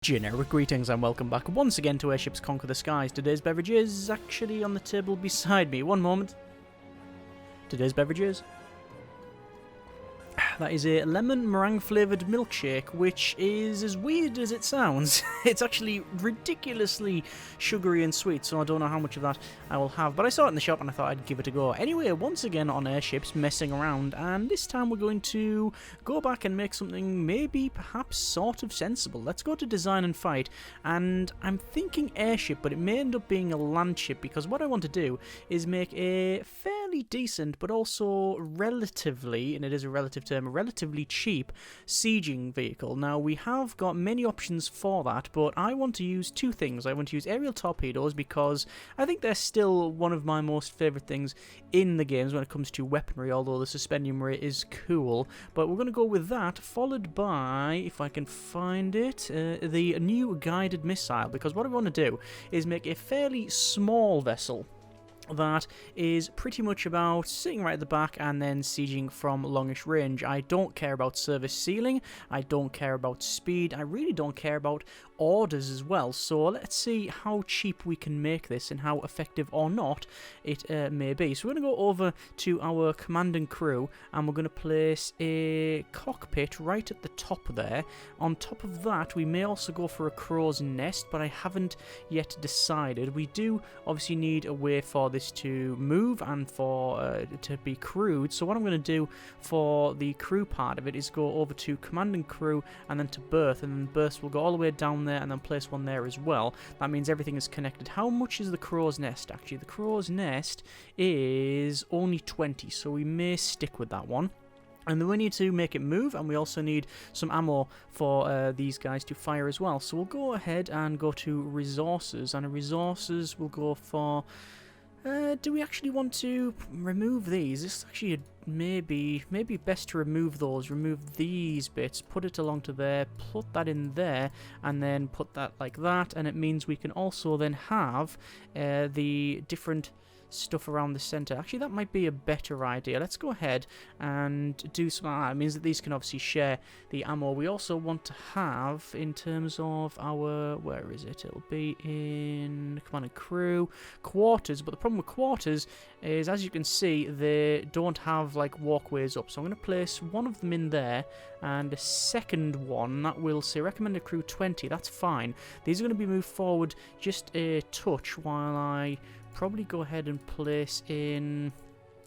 Generic greetings and welcome back once again to Airships Conquer the Skies. Today's beverage is actually on the table beside me. One moment. Today's beverage is... that is a lemon meringue flavoured milkshake, which is as weird as it sounds. It's actually ridiculously sugary and sweet, so I don't know how much of that I will have. But I saw it in the shop and I thought I'd give it a go. Anyway, once again on Airships, messing around, and this time we're going to go back and make something maybe, perhaps, sort of sensible. Let's go to design and fight, and I'm thinking airship, but it may end up being a land ship, because what I want to do is make a fairly decent, but also relatively, and it is a relative term, a relatively cheap sieging vehicle. Now, we have got many options for that, but I want to use two things. I want to use aerial torpedoes because I think they're still one of my most favourite things in the games when it comes to weaponry, although the suspendium ray is cool. But we're going to go with that, followed by, if I can find it, the new guided missile, because what I want to do is make a fairly small vessel that is pretty much about sitting right at the back and then sieging from longish range. I don't care about service ceiling, I don't care about speed, I really don't care about orders as well. So let's see how cheap we can make this and how effective or not it may be. So we're going to go over to our command and crew, and we're going to place a cockpit right at the top there. On top of that, we may also go for a crow's nest, but I haven't yet decided. We do obviously need a way for this to move and for to be crewed. So what I'm going to do for the crew part of it is go over to command and crew and then to berth, and then berth will go all the way down there and then place one there as well. That means everything is connected. How much is the crow's nest? Actually, the crow's nest is only 20, so we may stick with that one. And then we need to make it move, and we also need some ammo for these guys to fire as well. So we'll go ahead and go to resources, and resources will go for... do we actually want to remove these? This actually maybe best to remove those. Remove these bits, put it along to there, put that in there, and then put that like that. And it means we can also then have the different stuff around the center. Actually, that might be a better idea. Let's go ahead and do some... it means that these can obviously share the ammo. We also want to have, in terms of our... where is it? It'll be in command and crew quarters, but the problem with quarters is, as you can see, they don't have like walkways up. So I'm going to place one of them in there, and a second one that will say recommended crew 20. That's fine. These are going to be moved forward just a touch while I probably go ahead and place in,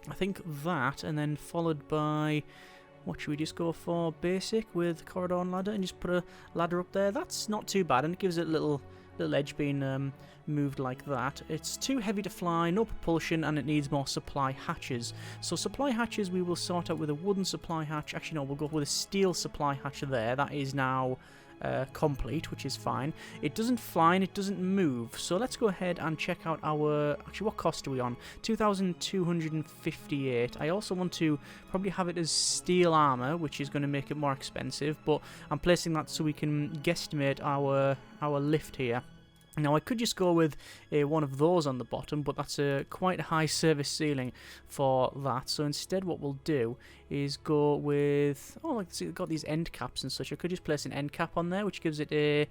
I think, that, and then followed by, what should we just go for? Basic with corridor and ladder, and just put a ladder up there. That's not too bad, and it gives it a little edge being moved like that. It's too heavy to fly, no propulsion, and it needs more supply hatches. So supply hatches we will sort out with a wooden supply hatch. Actually, no, we'll go with a steel supply hatch there. That is now complete, which is fine. It doesn't fly and it doesn't move, so let's go ahead and check out our... actually, what cost are we on? 2,258. I also want to probably have it as steel armor, which is going to make it more expensive, but I'm placing that so we can guesstimate our lift here. Now, I could just go with one of those on the bottom, but that's a quite high service ceiling for that. So instead what we'll do is go with... oh, like, see, we've got these end caps and such. I could just place an end cap on there, which gives it a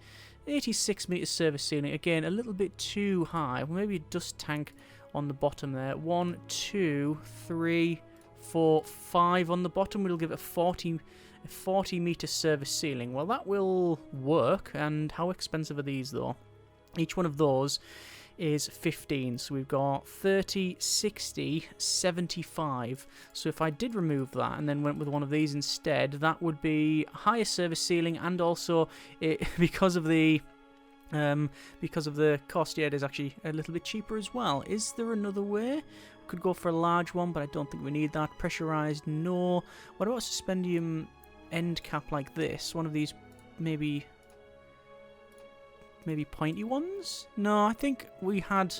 86 meter service ceiling. Again, a little bit too high. Well, maybe a dust tank on the bottom there. 1, 2, 3, 4, 5 on the bottom. We'll give it a 40 meter service ceiling. Well, that will work. And how expensive are these, though? Each one of those is 15, so we've got 30, 60, 75. So if I did remove that and then went with one of these instead, that would be higher service ceiling, and also because of the cost, yeah, it is actually a little bit cheaper as well. Is there another way? Could go for a large one, but I don't think we need that. Pressurized, no. What about a suspendium end cap like this? One of these, maybe pointy ones? No, I think we had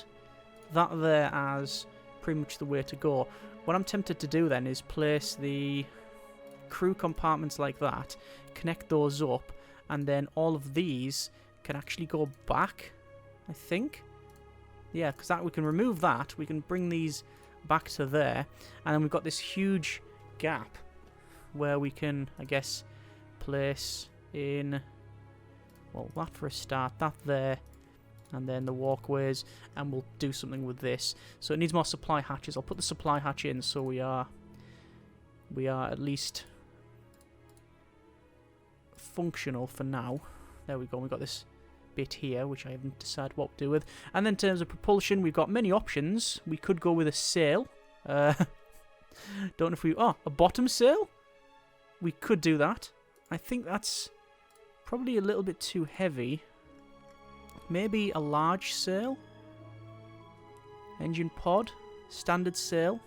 that there as pretty much the way to go. What I'm tempted to do then is place the crew compartments like that, connect those up, and then all of these can actually go back, I think. Yeah, because that we can remove that, we can bring these back to there, and then we've got this huge gap where we can, I guess, place in well, that for a start, that there, and then the walkways, and we'll do something with this. So it needs more supply hatches. I'll put the supply hatch in so we are at least functional for now. There we go. We've got this bit here, which I haven't decided what to do with. And then in terms of propulsion, we've got many options. We could go with a sail. Don't know if we... Oh, a bottom sail? We could do that. I think that's probably a little bit too heavy. Maybe a large sail? Engine pod? Standard sail?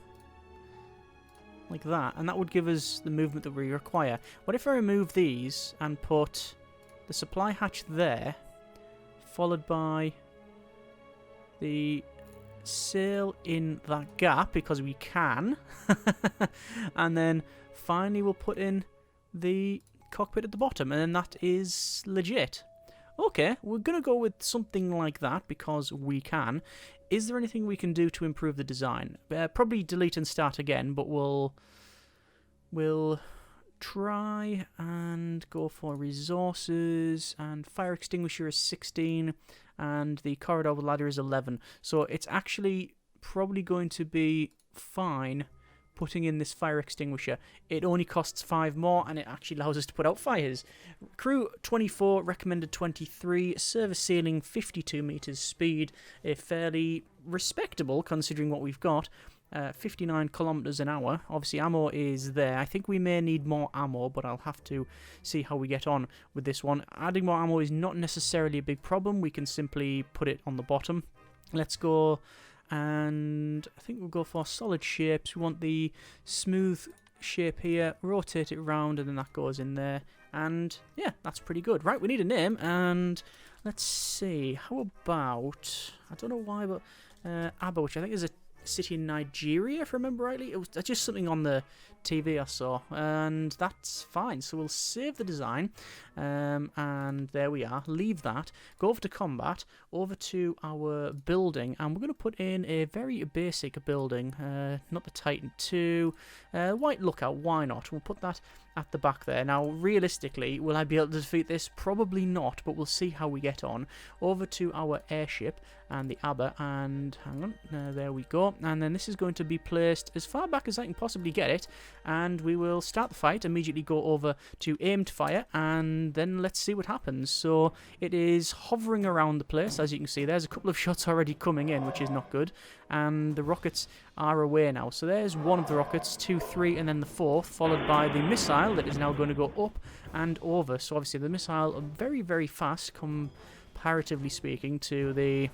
Like that. And that would give us the movement that we require. What if I remove these and put the supply hatch there, followed by the sail in that gap, because we can. And then finally we'll put in the cockpit at the bottom, and then that is legit. Okay, we're going to go with something like that because we can. Is there anything we can do to improve the design? Probably delete and start again, but we'll try and go for resources, and fire extinguisher is 16, and the corridor with ladder is 11. So it's actually probably going to be fine putting in this fire extinguisher. It only costs 5 more, and it actually allows us to put out fires. Crew 24, recommended 23, service ceiling 52 meters, speed a fairly respectable considering what we've got. 59 kilometers an hour. Obviously ammo is there. I think we may need more ammo, but I'll have to see how we get on with this one. Adding more ammo is not necessarily a big problem. We can simply put it on the bottom. Let's go, and I think we'll go for solid shapes. We want the smooth shape here, rotate it around, and then that goes in there. And yeah, that's pretty good. Right, we need a name, and let's see. How about, I don't know why, but Aba, which I think is a city in Nigeria, if I remember rightly. It was just something on the TV I saw, and that's fine. So we'll save the design, and there we are. Leave that, go over to combat, over to our building, and we're going to put in a very basic building, not the Titan 2, White Lookout, why not? We'll put that at the back there. Now, realistically, will I be able to defeat this? Probably not, but we'll see how we get on. Over to our airship and the Abba, and hang on, there we go. And then this is going to be placed as far back as I can possibly get it, and we will start the fight, immediately go over to aimed fire, and then let's see what happens. So it is hovering around the place, as you can see. There's a couple of shots already coming in, which is not good, and the rockets are away now. So there's one of the rockets, 2, 3, and then the 4th, followed by the missile that is now going to go up and over. So obviously the missile are very, very fast comparatively speaking to the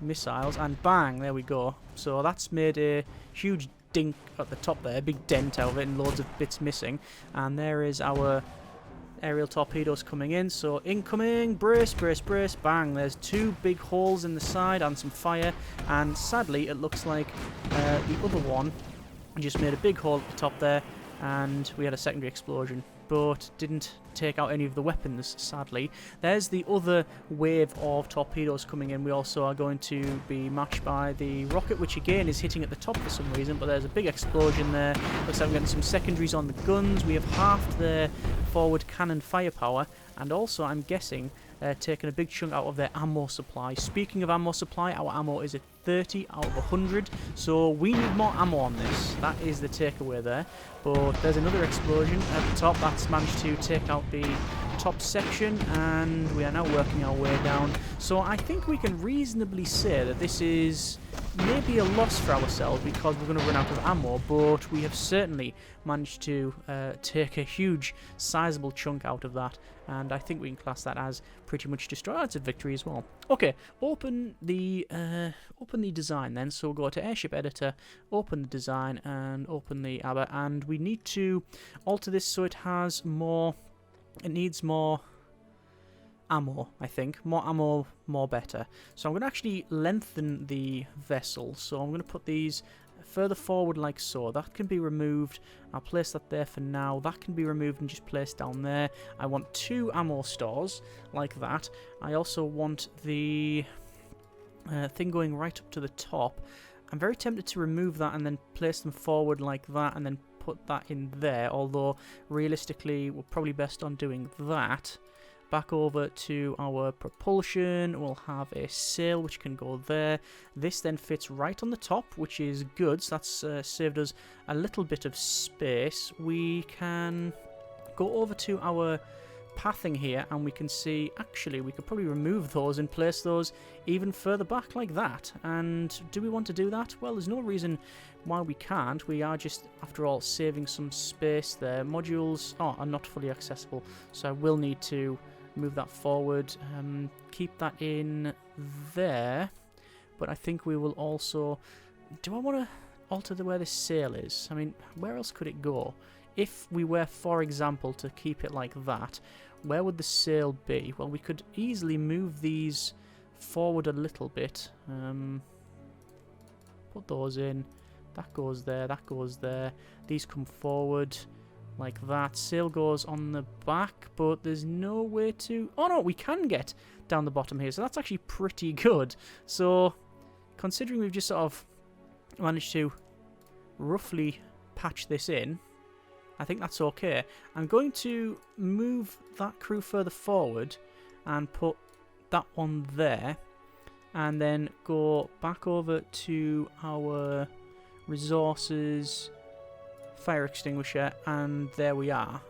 missiles, and bang, there we go. So that's made a huge dink at the top there, a big dent out of it, and loads of bits missing. And there is our aerial torpedoes coming in. So incoming, brace, brace, brace, bang. There's 2 big holes in the side and some fire, and sadly it looks like the other one just made a big hole at the top there, and we had a secondary explosion, but didn't take out any of the weapons, sadly. There's the other wave of torpedoes coming in. We also are going to be matched by the rocket, which again is hitting at the top for some reason, but there's a big explosion there. Looks like we're getting some secondaries on the guns. We have halved their forward cannon firepower, and also, I'm guessing, taking a big chunk out of their ammo supply. Speaking of ammo supply, our ammo is at 30 out of 100, so we need more ammo on this. That is the takeaway there. But there's another explosion at the top. That's managed to take out the top section, and we are now working our way down. So I think we can reasonably say that this is maybe a loss for ourselves because we're going to run out of ammo, but we have certainly managed to take a huge, sizable chunk out of that, and I think we can class that as pretty much destroyed. That's a victory as well. Okay, open the design then. So we'll go to Airship Editor, open the design, and open the ABBA, and we need to alter this so it has more. It needs more ammo, I think. More ammo, more better. So I'm going to actually lengthen the vessel. So I'm going to put these further forward like so. That can be removed. I'll place that there for now. That can be removed and just placed down there. I want 2 ammo stores like that. I also want the thing going right up to the top. I'm very tempted to remove that and then place them forward like that, and then put that in there, although realistically we're probably best on doing that. Back over to our propulsion, we'll have a sail which can go there. This then fits right on the top, which is good, so that's saved us a little bit of space. We can go over to our pathing here and we can see, actually, we could probably remove those and place those even further back like that. And do we want to do that? Well, there's no reason why we can't. We are just, after all, saving some space there. Modules are not fully accessible, so I will need to move that forward, keep that in there, but I think we will also... Do I want to alter the where this sail is? I mean, where else could it go? If we were, for example, to keep it like that, where would the sail be? Well, we could easily move these forward a little bit. Put those in. That goes there, that goes there. These come forward like that. Sail goes on the back, but there's no way to... Oh no, we can get down the bottom here, so that's actually pretty good. So, considering we've just sort of managed to roughly patch this in, I think that's okay. I'm going to move that crew further forward and put that one there, and then go back over to our resources, fire extinguisher, and there we are.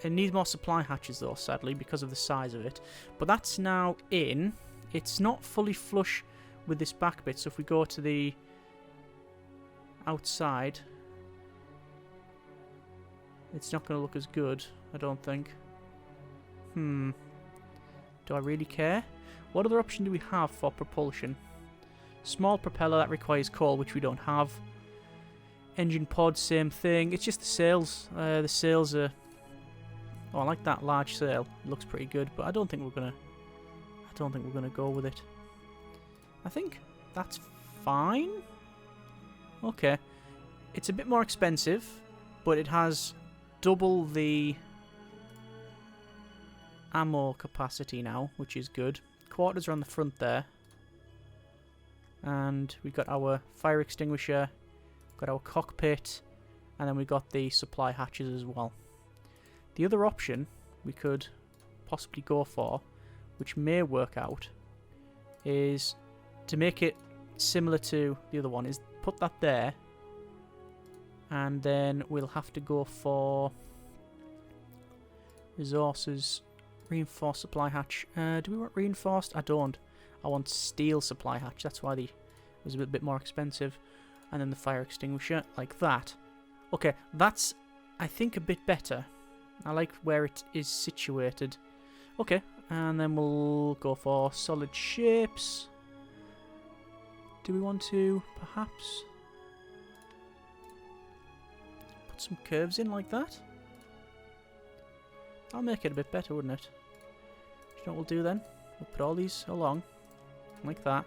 It needs more supply hatches though, sadly, because of the size of it. But that's now in. It's not fully flush with this back bit, so if we go to the outside, it's not going to look as good, I don't think. Do I really care? What other option do we have for propulsion? Small propeller, that requires coal, which we don't have. Engine pod, same thing. It's just the sails. The sails are... Oh, I like that large sail. It looks pretty good, but I don't think we're gonna go with it. I think that's fine. Okay. It's a bit more expensive, but it has double the ammo capacity now, which is good. Quarters are on the front there. And we've got our fire extinguisher, got our cockpit, and then we got the supply hatches as well. The other option we could possibly go for, which may work out, is to make it similar to the other one, is put that there, and then we'll have to go for resources, reinforced supply hatch. Do we want reinforced? I don't. I want steel supply hatch. That's why it was a bit more expensive. And then the fire extinguisher, like that. Okay, that's, I think, a bit better. I like where it is situated. Okay, and then we'll go for solid shapes. Do we want to, perhaps, put some curves in like that? I'll make it a bit better, wouldn't it? You know what we'll do then? We'll put all these along, like that.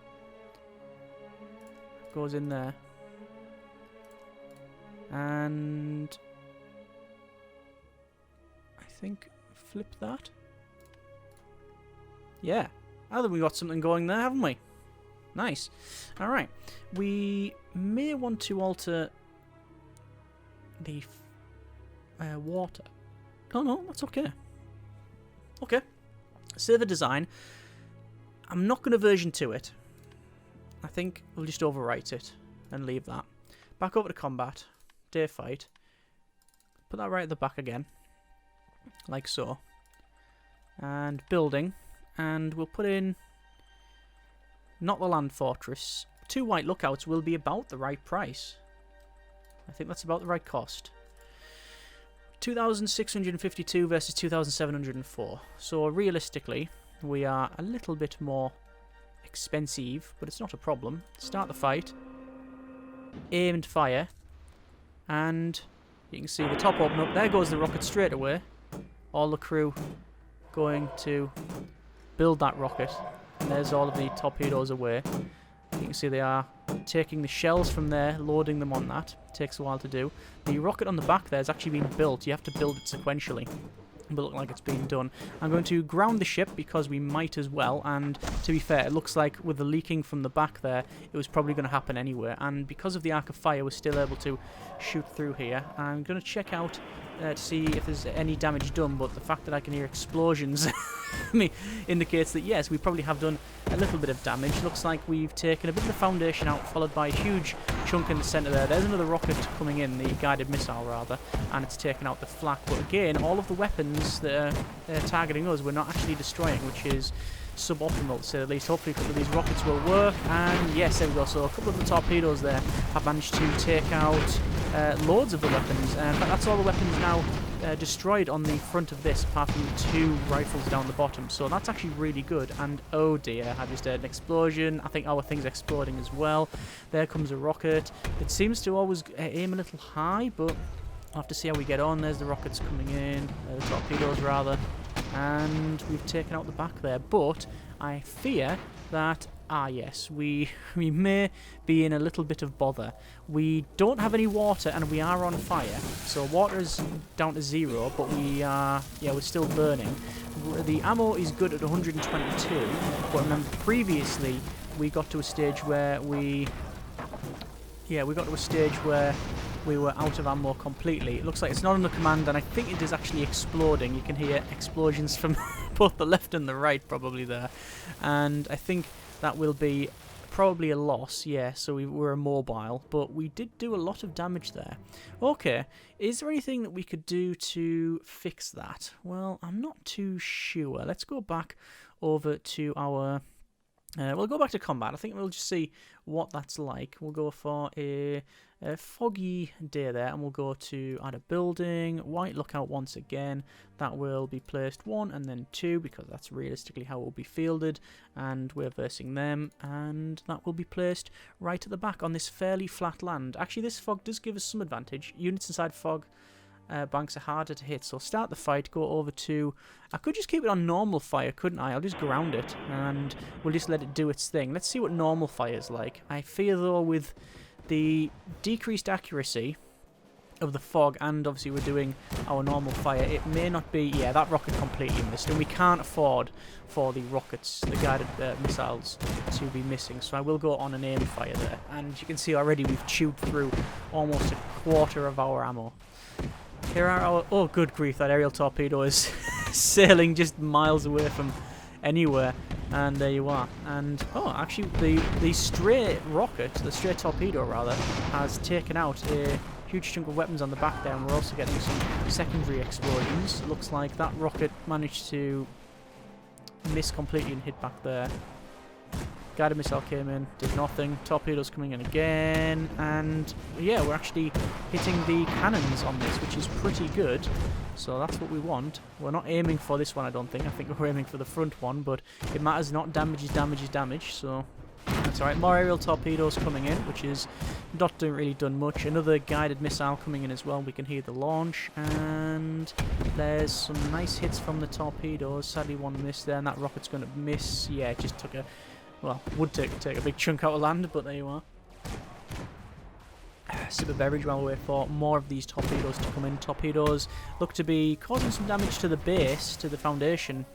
Goes in there. And I think flip that. Yeah, I think we got something going there, haven't we? Nice. Alright, we may want to alter the water. Oh no, that's okay. Okay, server design. I'm not going to version 2 it. I think we'll just overwrite it and leave that. Back over to combat. Day fight. Put that right at the back again. Like so. And building. And we'll put in... not the land fortress. 2 white lookouts will be about the right price. I think that's about the right cost. 2,652 versus 2,704. So realistically, we are a little bit more expensive, but it's not a problem. Start the fight. Aim and fire. And you can see the top open up. There goes the rocket straight away. All the crew going to build that rocket. And there's all of the torpedoes away. You can see they are taking the shells from there, loading them on that. Takes a while to do. The rocket on the back there is actually being built. You have to build it sequentially. but look like it's been done. I'm going to ground the ship because we might as well, and to be fair, it looks like with the leaking from the back there, it was probably going to happen anyway, and because of the arc of fire, we're still able to shoot through here. I'm going to check out to see if there's any damage done, but the fact that I can hear explosions indicates that yes, we probably have done a little bit of damage. Looks like we've taken a bit of the foundation out, followed by a huge chunk in the centre there. There's another rocket coming in, the guided missile rather, and it's taken out the flak. But again, all of the weapons that are targeting us, we're not actually destroying, which is suboptimal to say the least. Hopefully a couple of these rockets will work, and yes, there we go. So a couple of the torpedoes there have managed to take out loads of the weapons. In fact, that's all the weapons now destroyed on the front of this, apart from 2 rifles down the bottom. So that's actually really good. And oh dear, I just heard an explosion. I think our thing's exploding as well. There comes a rocket. It seems to always aim a little high, but I'll have to see how we get on. There's the rockets coming in, the torpedoes rather, and we've taken out the back there. But I fear that, yes, we may be in a little bit of bother. We don't have any water and we are on fire. So water is down to 0, but we're still burning. The ammo is good at 122, but remember previously we got to a stage where we were out of ammo completely. It looks like it's not under command, and I think it is actually exploding. You can hear explosions from both the left and the right probably there. And I think that will be probably a loss, yeah, so we were immobile, but we did do a lot of damage there. Okay, is there anything that we could do to fix that? Well, I'm not too sure. Let's go back over to our... we'll go back to combat. I think we'll just see what that's like. We'll go for a foggy day there, and we'll go to add a building, white lookout once again. That will be placed 1 and then 2, because that's realistically how it will be fielded, and we're versing them, and that will be placed right at the back on this fairly flat land. Actually, this fog does give us some advantage. Units inside fog banks are harder to hit, so start the fight, go over to... I could just keep it on normal fire, couldn't I? I'll just ground it, and we'll just let it do its thing. Let's see what normal fire is like. I fear, though, with the decreased accuracy of the fog, and obviously we're doing our normal fire, it may not be... Yeah, that rocket completely missed, and we can't afford for the rockets, the guided missiles, to be missing, so I will go on an aim fire there. And you can see already we've chewed through almost a quarter of our ammo. Here are our... Oh, good grief, that aerial torpedo is sailing just miles away from anywhere. And there you are. And, oh, actually, the stray rocket, the stray torpedo, rather, has taken out a huge chunk of weapons on the back there, and we're also getting some secondary explosions. It looks like that rocket managed to miss completely and hit back there. Guided missile came in, did nothing. Torpedoes coming in again, and yeah, we're actually hitting the cannons on this, which is pretty good. So that's what we want. We're not aiming for this one, I don't think. I think we're aiming for the front one, but it matters not. Damage is damage is damage, so that's alright. More aerial torpedoes coming in, which is not really done much. Another guided missile coming in as well. We can hear the launch, and there's some nice hits from the torpedoes. Sadly, one missed there, and that rocket's going to miss. Yeah, it just took a... Well, would take a big chunk out of land, but there you are. Sip of beverage while we wait for more of these torpedoes to come in. Torpedoes look to be causing some damage to the base, to the foundation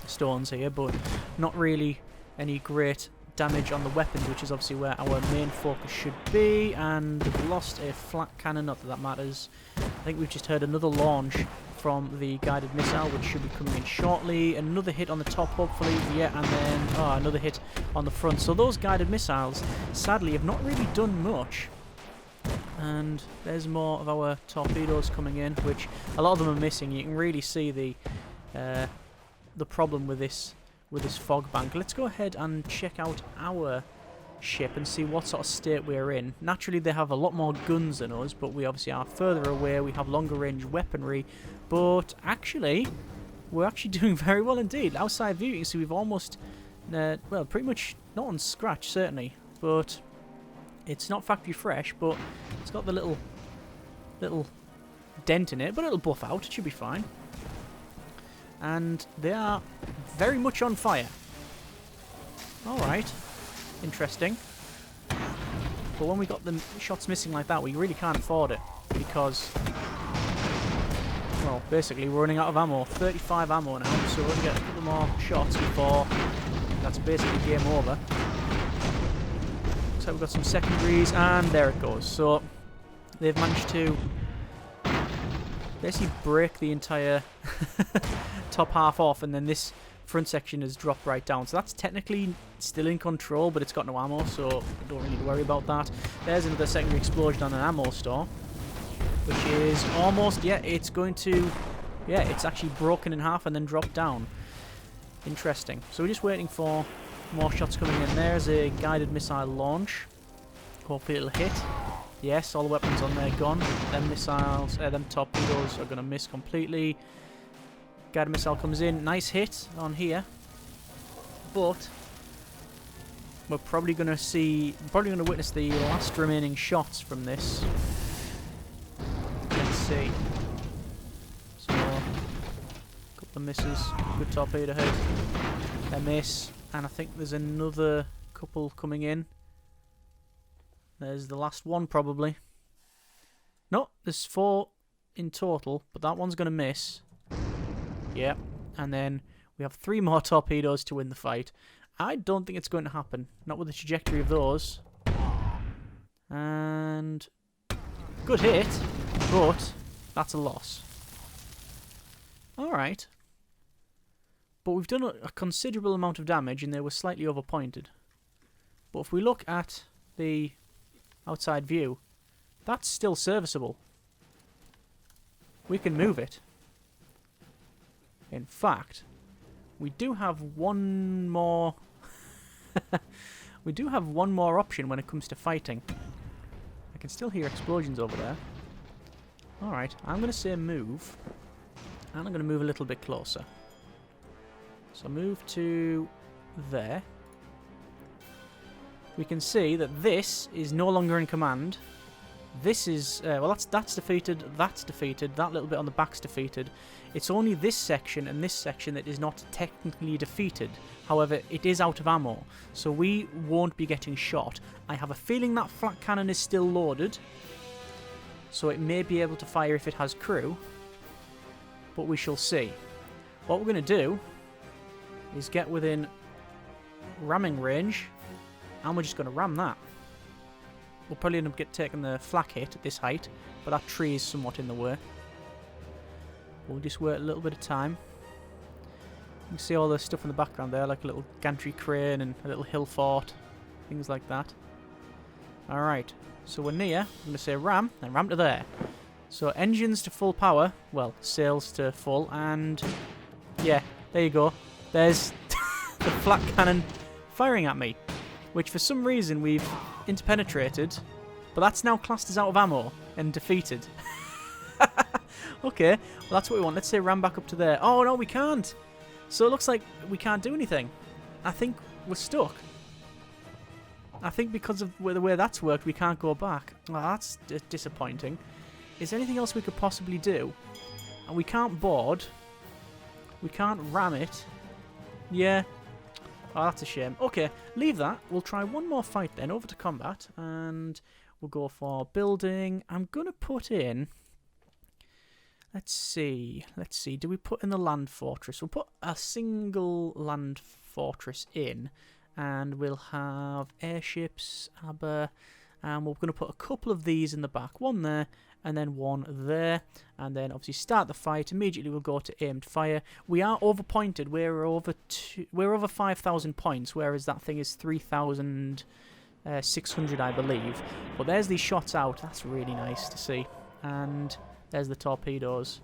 stones here, but not really any great damage on the weapons, which is obviously where our main focus should be. And we've lost a flat cannon, not that that matters. I think we've just heard another launch from the guided missile, which should be coming in shortly. Another hit on the top, hopefully, yeah, and then another hit on the front. So those guided missiles, sadly, have not really done much. And there's more of our torpedoes coming in, which a lot of them are missing. You can really see the problem with this fog bank. Let's go ahead and check out our ship and see what sort of state we're in. Naturally, they have a lot more guns than us, but we obviously are further away. We have longer range weaponry, but actually, we're actually doing very well indeed. Outside view, you can see we've almost, well, pretty much not on scratch, certainly, but it's not factory fresh, but it's got the little dent in it, but it'll buff out. It should be fine. And they are very much on fire. Alright. Interesting. But when we got the shots missing like that, we really can't afford it, because well, basically we're running out of ammo. 35 ammo now, so we're going to get a couple more shots before that's basically game over. So we've got some secondaries, and there it goes. So they've managed to basically break the entire top half off, and then this front section has dropped right down. So that's technically still in control, but it's got no ammo, so I don't really need to worry about that. There's another secondary explosion on an ammo store, which is almost, yeah, it's going to, yeah, it's actually broken in half and then dropped down. Interesting. So we're just waiting for more shots coming in. There's a guided missile launch. Hopefully it'll hit. Yes, all the weapons on there gone. Them missiles, them torpedoes are going to miss completely. Guided missile comes in. Nice hit on here. But we're probably going to witness the last remaining shots from this. Let's see. So, a couple of misses. Good torpedo hit. A miss. And I think there's another couple coming in. There's the last one, probably. No, there's 4 in total, but that one's going to miss. Yep. And then we have 3 more torpedoes to win the fight. I don't think it's going to happen. Not with the trajectory of those. And good hit, but that's a loss. Alright. But we've done a considerable amount of damage, and they were slightly overpointed. But if we look at the outside view, that's still serviceable. We can move it. In fact, we do have one more we do have one more option when it comes to fighting. I can still hear explosions over there. Alright, I'm going to say move. And I'm going to move a little bit closer. So move to there. We can see that this is no longer in command. This is, well, that's defeated, that's defeated, that little bit on the back's defeated. It's only this section and this section that is not technically defeated. However, it is out of ammo, so we won't be getting shot. I have a feeling that flak cannon is still loaded, so it may be able to fire if it has crew, but we shall see. What we're going to do is get within ramming range, and we're just going to ram that. We'll probably end up taking the flak hit at this height, but that tree is somewhat in the way. We'll just wait a little bit of time. You can see all the stuff in the background there, like a little gantry crane and a little hill fort, things like that. Alright, so we're near. I'm going to say ram, and ram to there. So engines to full power, well, sails to full, and yeah, there you go. There's the flak cannon firing at me, which for some reason we've interpenetrated, but that's now classed as out of ammo and defeated. Okay, well that's what we want. Let's say ram back up to there. Oh no, we can't. So it looks like we can't do anything. I think we're stuck. I think because of the way that's worked, we can't go back. Well, that's disappointing. Is there anything else we could possibly do? And we can't board. We can't ram it. Yeah. Oh, that's a shame. Okay, leave that. We'll try one more fight then, over to combat, and we'll go for building. I'm going to put in... Let's see. Do we put in the land fortress? We'll put a single land fortress in, and we'll have airships, and we're going to put a couple of these in the back. One there, and then one there, and then obviously start the fight. Immediately we'll go to aimed fire. We are overpointed. We're over 5,000 points, whereas that thing is 3,600, I believe. But there's these shots out. That's really nice to see. And there's the torpedoes.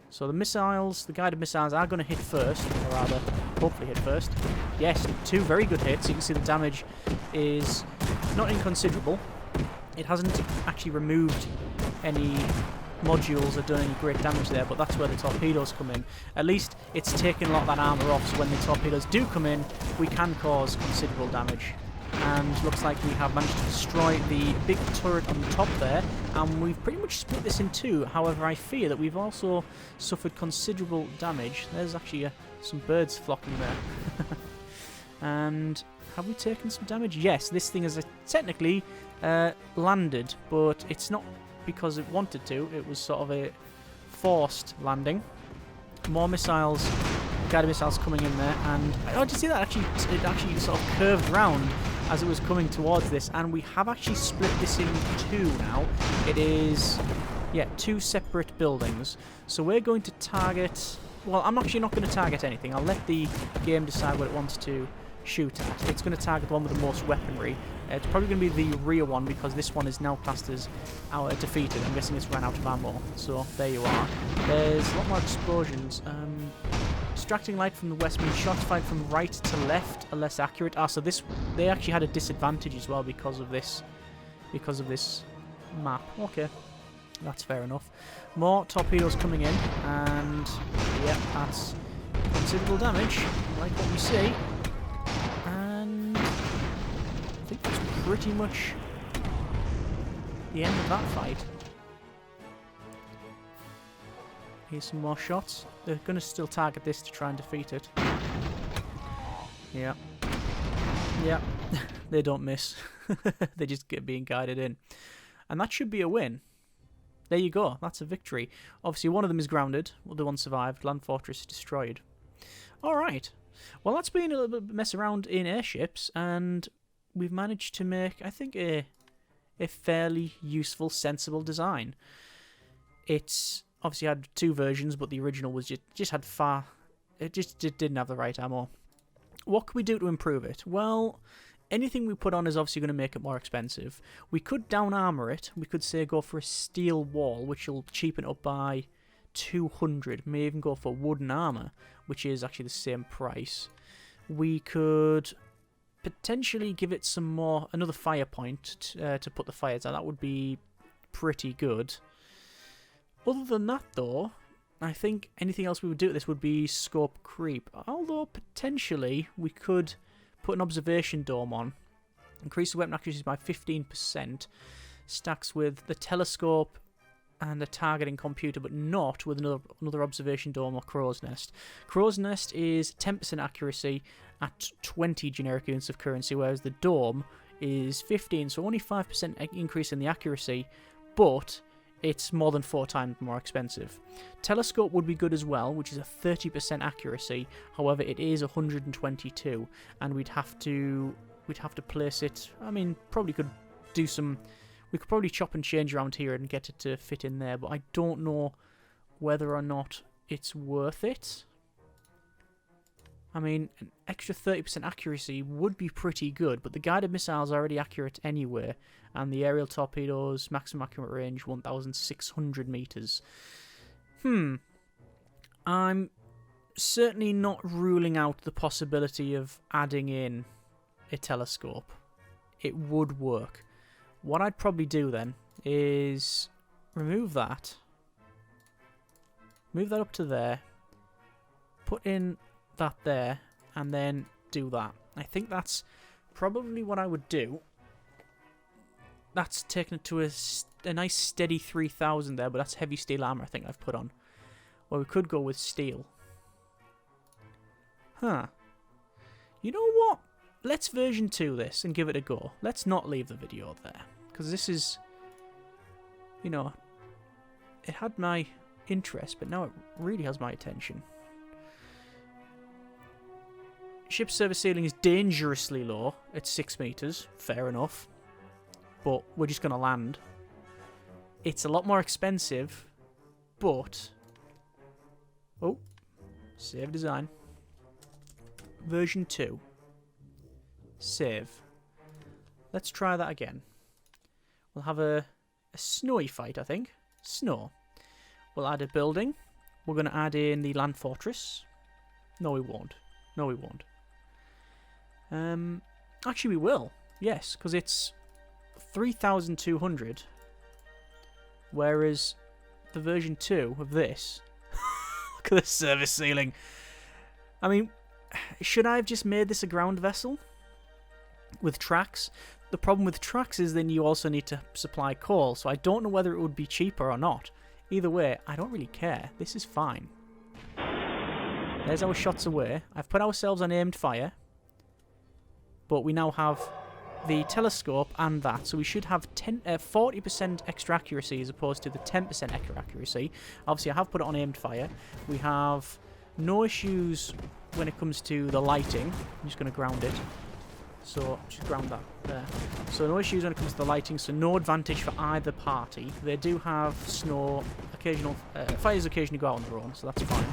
So the missiles, the guided missiles, are going to hit first, or rather, hopefully hit first. Yes, 2 very good hits. You can see the damage is not inconsiderable. It hasn't actually removed any modules or done any great damage there, but that's where the torpedoes come in. At least it's taken a lot of that armour off, so when the torpedoes do come in, we can cause considerable damage. And looks like we have managed to destroy the big turret on the top there, and we've pretty much split this in 2. However, I fear that we've also suffered considerable damage. There's actually some birds flocking there. And have we taken some damage? Yes, this thing is technically landed, but it's not because it wanted to. It was sort of forced landing. More missiles, guided missiles coming in there, and oh, did you see that? It actually sort of curved round as it was coming towards this, and we have actually split this in two now. It is, yeah, two separate buildings. So we're going to target. Well, I'm actually not going to target anything. I'll let the game decide what it wants to shoot at. It's going to target the one with the most weaponry. It's probably going to be the rear one because this one is now classed as defeated. I'm guessing it's run out of ammo. So there you are. There's a lot more explosions. Distracting light from the west means shots fired from right to left are less accurate. Ah, so this they actually had a disadvantage as well because of this map. Okay, that's fair enough. More torpedoes coming in, and yeah, that's considerable damage, like what we see. And I think that's pretty much the end of that fight. Here's some more shots. They're going to still target this to try and defeat it. Yeah. Yeah. They don't miss. They just get being guided in. And that should be a win. There you go. That's a victory. Obviously, one of them is grounded. Well, the one survived. Land fortress destroyed. Alright. Well, that's been a little bit mess around in airships. And we've managed to make, I think, a fairly useful, sensible design. It's obviously had two versions, but the original was just had far... It just didn't have the right ammo. What can we do to improve it? Well, anything we put on is obviously going to make it more expensive. We could down armor it. We could say go for a steel wall, which will cheapen it up by 200. May even go for wooden armor, which is actually the same price. We could potentially give it some more... Another fire point to put the fires on. That would be pretty good. Other than that, though, I think anything else we would do at this would be scope creep. Although, potentially, we could put an observation dome on. Increase the weapon accuracy by 15%. Stacks with the telescope and a targeting computer, but not with another observation dome or crow's nest. Crow's nest is 10% accuracy at 20 generic units of currency, whereas the dome is 15, so only 5% increase in the accuracy, but it's more than 4 times more expensive. Telescope would be good as well, which is a 30% accuracy. However, it is 122, and we'd have to place it. I mean, probably could do some. We could probably chop and change around here and get it to fit in there, but I don't know whether or not it's worth it. I mean, an extra 30% accuracy would be pretty good, but the guided missiles are already accurate anyway, and the aerial torpedoes, maximum accurate range, 1,600 meters. I'm certainly not ruling out the possibility of adding in a telescope. It would work. What I'd probably do then is remove that, move that up to there, put in that there, and then do that. I think that's probably what I would do. That's taken it to a nice steady 3,000 there, but that's heavy steel armor I think I've put on. Well, we could go with steel. Huh. You know what? Let's version 2 this and give it a go. Let's not leave the video there, because this is, you know, it had my interest, but now it really has my attention. Ship service ceiling is dangerously low at 6 meters. Fair enough. But we're just going to land. It's a lot more expensive, but... Oh. Save design. Version 2. Save. Let's try that again. We'll have a snowy fight, I think. Snow. We'll add a building. We're going to add in the land fortress. No, we won't. No, we won't. Actually, we will. Yes, because it's 3,200. Whereas the version 2 of this... Look at the service ceiling. I mean, should I have just made this a ground vessel? With tracks? The problem with tracks is then you also need to supply coal, so I don't know whether it would be cheaper or not. Either way, I don't really care. This is fine. There's our shots away. I've put ourselves on aimed fire. But we now have the telescope and that, so we should have 40% extra accuracy as opposed to the 10% extra accuracy. Obviously, I have put it on aimed fire. We have no issues when it comes to the lighting. I'm just going to ground it. So, just ground that there. So, no issues when it comes to the lighting, so no advantage for either party. They do have snow, fires occasionally go out on their own, so that's fine.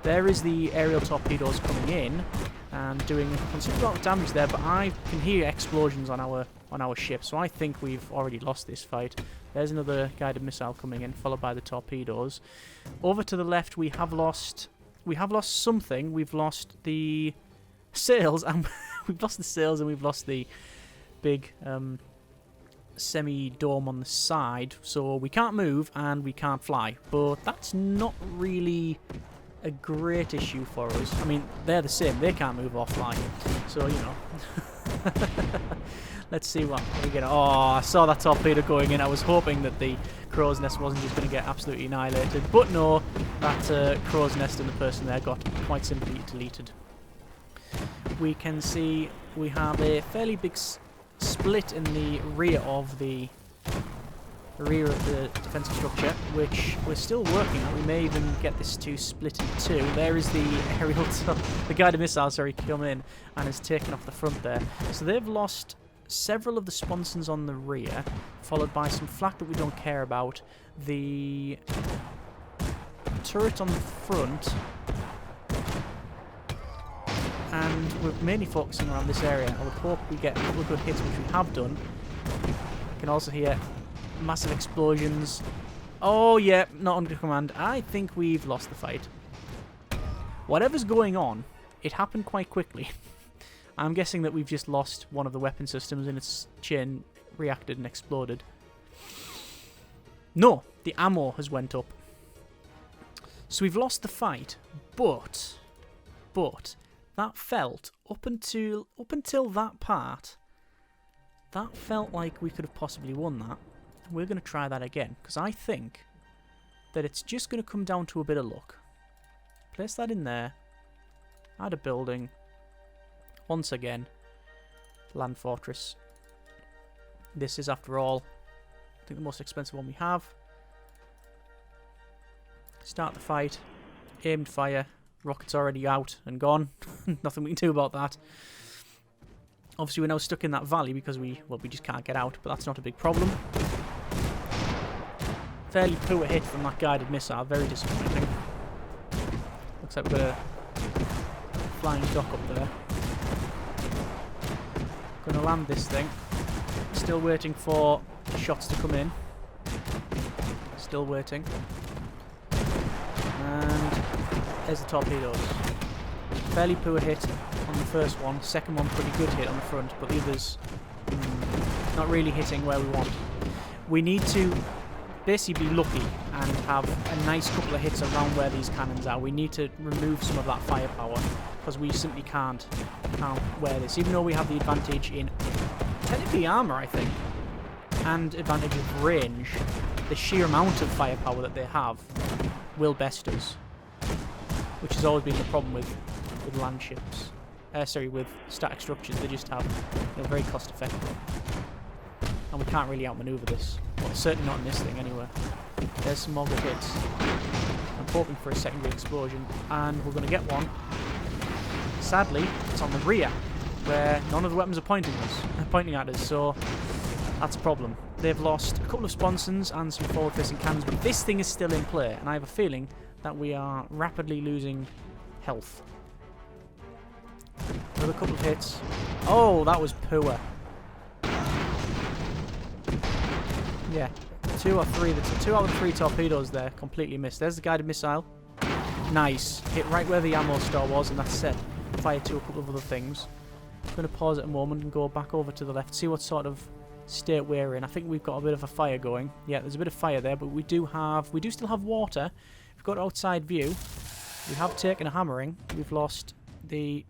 There is the aerial torpedoes coming in and doing a considerable amount of damage there, but I can hear explosions on our ship, so I think we've already lost this fight. There's another guided missile coming in, followed by the torpedoes. Over to the left, we have lost something. We've lost the sails, and we've lost the sails, and we've lost the big semi-dome on the side, so we can't move and we can't fly. But that's not really a great issue for us. I mean, they're the same. They can't move or fly. So, you know. Let's see what we get. Oh, I saw that torpedo going in. I was hoping that the crow's nest wasn't just going to get absolutely annihilated. But no, that crow's nest and the person there got quite simply deleted. We can see we have a fairly big split in the rear of the defensive structure, which we're still working on. We may even get this to split in two. There is the aerial, the guided missile, sorry, come in and has taken off the front there. So they've lost several of the sponsons on the rear, followed by some flak that we don't care about. The turret on the front, and we're mainly focusing around this area. I would hope we get a couple of good hits, which we have done. I can also hear massive explosions. Oh yeah, not under command. I think we've lost the fight. Whatever's going on, it happened quite quickly. I'm guessing that we've just lost one of the weapon systems and its chain reacted and exploded. No, the ammo has went up. So we've lost the fight, but that felt up until that part, that felt like we could have possibly won that. And we're going to try that again, because I think that it's just going to come down to a bit of luck. Place that in there. Add a building. Once again, land fortress. This is, after all, I think the most expensive one we have. Start the fight. Aimed fire. Rocket's already out and gone. Nothing we can do about that. Obviously, we're now stuck in that valley because we just can't get out, but that's not a big problem. Fairly poor hit from that guided missile. Very disappointing. Looks like we've got a flying dock up there. Gonna land this thing. Still waiting for shots to come in. Still waiting. And there's the torpedoes. Fairly poor hit on the first one. Second one, pretty good hit on the front, but the others not really hitting where we want. We need to basically be lucky and have a nice couple of hits around where these cannons are. We need to remove some of that firepower because we simply can't wear this. Even though we have the advantage in technically armor, I think, and advantage of range, the sheer amount of firepower that they have will best us, which has always been the problem with land ships. With static structures. They just have, very cost effective, and we can't really outmaneuver this. Well, certainly not in this thing anyway. There's some more good hits. I'm hoping for a secondary explosion, and we're going to get one. Sadly, it's on the rear, where none of the weapons are pointing at us, so that's a problem. They've lost a couple of sponsons and some forward-facing cannons, but this thing is still in play, and I have a feeling that we are rapidly losing health. Another couple of hits. Oh, that was poor. Yeah, 2 out of 3 torpedoes there completely missed. There's the guided missile. Nice. Hit right where the ammo store was, and that's set fire to a couple of other things. I'm going to pause at a moment and go back over to the left, see what sort of state we're in. I think we've got a bit of a fire going. Yeah, there's a bit of fire there, but we do still have water. We've got outside view. We have taken a hammering. We've lost the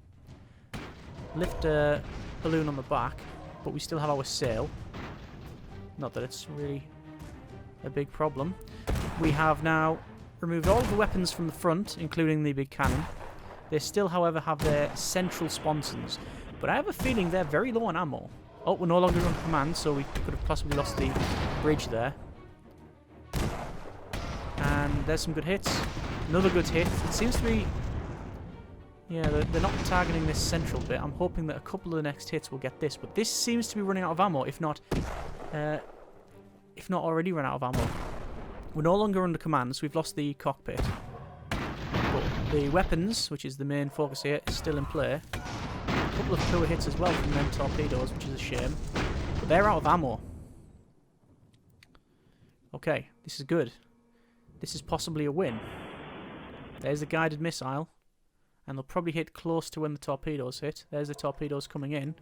lifter balloon on the back, but we still have our sail. Not that it's really a big problem. We have now removed all of the weapons from the front, including the big cannon. They still, however, have their central sponsons, but I have a feeling they're very low on ammo. Oh, we're no longer on command, so we could have possibly lost the bridge there. And there's some good hits. Another good hit. It seems to be... Yeah, they're not targeting this central bit. I'm hoping that a couple of the next hits will get this. But this seems to be running out of ammo, if not already run out of ammo. We're no longer under command, so we've lost the cockpit. But the weapons, which is the main focus here, is still in play. A couple of poor hits as well from them torpedoes, which is a shame. But they're out of ammo. Okay, this is good. This is possibly a win. There's the guided missile. And they'll probably hit close to when the torpedoes hit. There's the torpedoes coming in.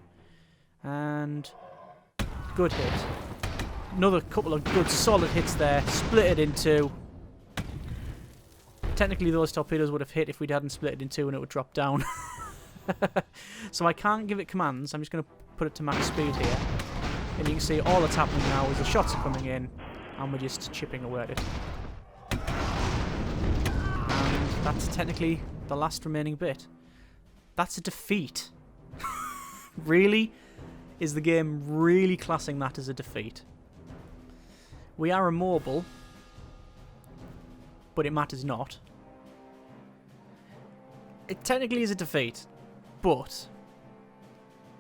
And good hit. Another couple of good solid hits there. Split it in two. Technically those torpedoes would have hit if we hadn't split it in two and it would drop down. So I can't give it commands. I'm just going to put it to max speed here. And you can see all that's happening now is the shots are coming in. And we're just chipping away at it. And that's technically the last remaining bit. That's a defeat. Really? Is the game really classing that as a defeat? We are immobile, but it matters not. It technically is a defeat, but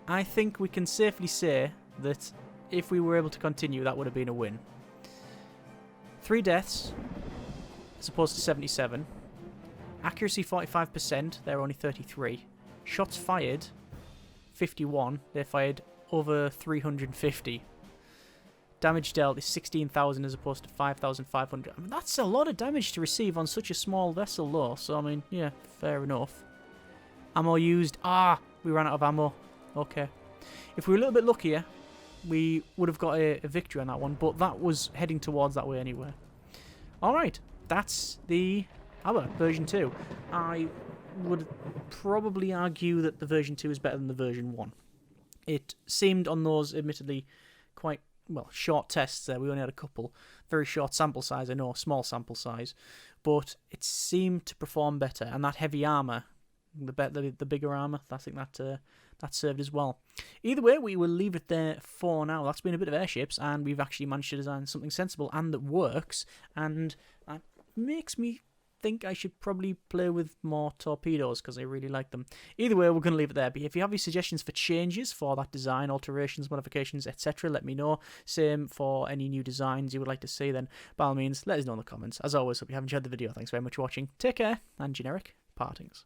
I think we can safely say that if we were able to continue, that would have been a win. 3 deaths, as opposed to 77. Accuracy 45%, they're only 33. Shots fired, 51. They fired over 350. Damage dealt is 16,000 as opposed to 5,500. I mean, that's a lot of damage to receive on such a small vessel, though. So, I mean, yeah, fair enough. Ammo used. Ah, we ran out of ammo. Okay. If we were a little bit luckier, we would have got a victory on that one. But that was heading towards that way anyway. Alright, that's the... version 2. I would probably argue that the version 2 is better than the version 1. It seemed on those, admittedly, quite, well, short tests there. We only had a couple. Very short sample size, I know, small sample size. But it seemed to perform better. And that heavy armour, the bigger armour, I think that served as well. Either way, we will leave it there for now. That's been a bit of Airships, and we've actually managed to design something sensible and that works. And that makes me think I should probably play with more torpedoes because I really like them. Either way, we're going to leave it there. But if you have any suggestions for changes for that design, alterations, modifications, etc., let me know. Same for any new designs you would like to see, then by all means, let us know in the comments. As always, hope you have enjoyed the video. Thanks very much for watching. Take care, and generic partings.